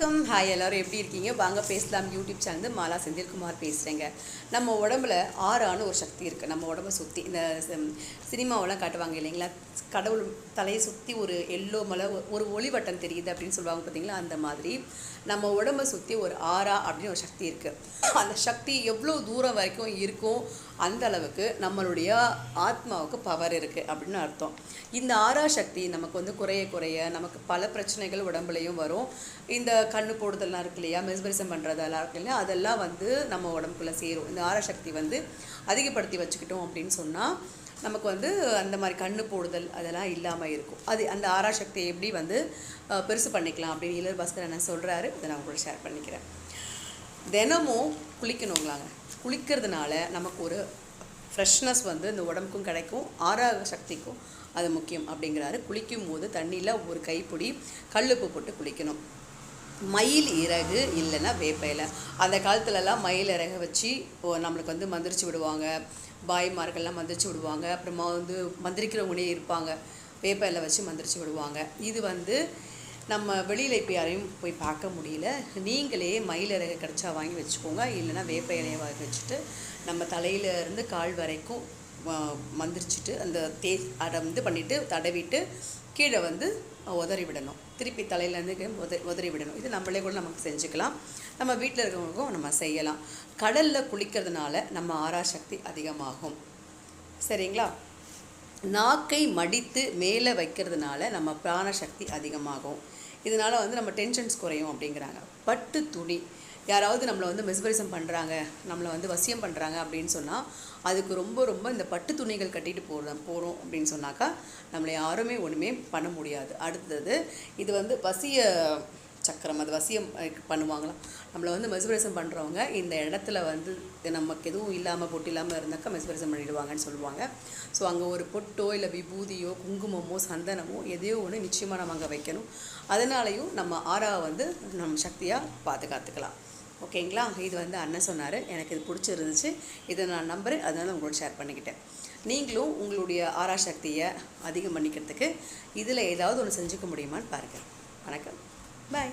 வணக்கம். ஹாய், எல்லோரும் எப்படி இருக்கீங்க? வாங்க பேசலாம். யூடியூப் சேனல் மாலா செந்தில்குமார் பேசுகிறேங்க. நம்ம உடம்புல ஆறான ஒரு சக்தி இருக்குது. நம்ம உடம்பை சுற்றி இந்த சினிமாவெல்லாம் காட்டுவாங்க இல்லைங்களா? கடவுள் தலையை சுற்றி ஒரு எல்லோ மலை ஒரு ஒளிவட்டம் தெரியுது அப்படின்னு சொல்லுவாங்க பார்த்தீங்களா? அந்த மாதிரி நம்ம உடம்பை சுற்றி ஒரு ஆறா அப்படின்னு ஒரு சக்தி இருக்குது. அந்த சக்தி எவ்வளோ தூரம் வரைக்கும் இருக்கும், அந்த அளவுக்கு நம்மளுடைய ஆத்மாவுக்கு பவர் இருக்குது அப்படின்னு அர்த்தம். இந்த ஆறா சக்தி நமக்கு வந்து குறைய குறைய நமக்கு பல பிரச்சனைகள் உடம்புலையும் வரும். இந்த கண்ணு போடுதல்லாம் இருக்கு இல்லையா, மெஸ்பரிசம் பண்ணுறதெல்லாம் இருக்கு இல்லையா, அதெல்லாம் வந்து நம்ம உடம்புக்குள்ளே சேரும். இந்த ஆறா சக்தி வந்து அதிகப்படுத்தி வச்சுக்கிட்டோம் அப்படின்னு சொன்னால் நமக்கு வந்து அந்த மாதிரி கண்ணு போடுதல் அதெல்லாம் இல்லாமல் இருக்கும். அது அந்த ஆறா சக்தியை எப்படி வந்து பெருசு பண்ணிக்கலாம் அப்படின்னு இளையர் பாஸ்கர் என்ன சொல்கிறாரு, அதை நான் கூட ஷேர் பண்ணிக்கிறேன். தினமும் குளிக்கணுங்களாங்க. குளிக்கிறதுனால நமக்கு ஒரு ஃப்ரெஷ்னஸ் வந்து இந்த உடம்புக்கும் கிடைக்கும், ஆறா சக்திக்கும் அது முக்கியம் அப்படிங்கிறாரு. குளிக்கும் போது தண்ணியில் ஒரு கைப்பிடி கல்லுப்பு போட்டு குளிக்கணும். மயில் இறகு இல்லைன்னா வேப்பையில். அந்த காலத்துலலாம் மயில் இறகை வச்சு நம்மளுக்கு வந்து மந்திரிச்சு விடுவாங்க, பாய்மார்கள்லாம் மந்திரிச்சு விடுவாங்க. அப்புறமா வந்து மந்திரிக்கிறவங்களே இருப்பாங்க, வேப்பையில் வச்சு மந்திரிச்சு விடுவாங்க. இது வந்து நம்ம வெளியில் இப்போ யாரையும் போய் பார்க்க முடியல. நீங்களே மயில் இறகு கிடச்சா வாங்கி வச்சுக்கோங்க, இல்லைன்னா வேப்ப இலையை வாங்கி வச்சுட்டு நம்ம தலையிலேருந்து கால் வரைக்கும் மந்திரிச்சிட்டு அந்த அதை வந்து பண்ணிவிட்டு தடவிட்டு கீழே வந்து உதறி விடணும். திருப்பி தலையிலேருந்து உதறி விடணும். இது நம்மளே கூட நமக்கு செஞ்சுக்கலாம், நம்ம வீட்டில் இருக்கிறவங்களுக்கும் நம்ம செய்யலாம். கடலில் குளிக்கிறதுனால நம்ம ஆறா சக்தி அதிகமாகும். சரிங்களா? நாக்கை மடித்து மேலே வைக்கிறதுனால நம்ம பிராண சக்தி அதிகமாகும். இதனால் வந்து நம்ம டென்ஷன்ஸ் குறையும் அப்படிங்கிறாங்க. பட்டு துணி, யாராவது நம்மளை வந்து மெஸ்பரிசம் பண்ணுறாங்க, நம்மளை வந்து வசியம் பண்ணுறாங்க அப்படின்னு சொன்னால் அதுக்கு ரொம்ப ரொம்ப இந்த பட்டு துணிகள் கட்டிட்டு போகிறோம் அப்படின்னு சொன்னாக்கா நம்மளை யாருமே ஒன்றுமே பண்ண முடியாது. அடுத்தது இது வந்து வசிய சக்கரம், அது வசியம் பண்ணுவாங்களாம். நம்மளை வந்து மெஸ்பரிசம் பண்ணுறவங்க இந்த இடத்துல வந்து நமக்கு எதுவும் இல்லாமல் பொட்டு இல்லாமல் இருந்தாக்கா மெஸ்பரிசம் பண்ணிவிடுவாங்கன்னு சொல்லுவாங்க. ஸோ அங்கே ஒரு பொட்டோ இல்லை விபூதியோ குங்குமமோ சந்தனமோ எதையோ ஒன்று நிச்சயமாக நம்ம அங்கே வைக்கணும். அதனாலையும் நம்ம ஆறாவை வந்து நம்ம சக்தியாக பாதுகாத்துக்கலாம். ஓகேங்களா? இது வந்து அண்ணன் சொன்னார், எனக்கு இது பிடிச்சிருந்துச்சு, இதை நான் நம்புகிறேன், அதனால் உங்களோட ஷேர் பண்ணிக்கிட்டேன். நீங்களும் உங்களுடைய ஆறா சக்தியை அதிகம் பண்ணிக்கிறதுக்கு இதில் ஏதாவது ஒன்று செஞ்சுக்க முடியுமான்னு பாருங்கள். வணக்கம், பாய்.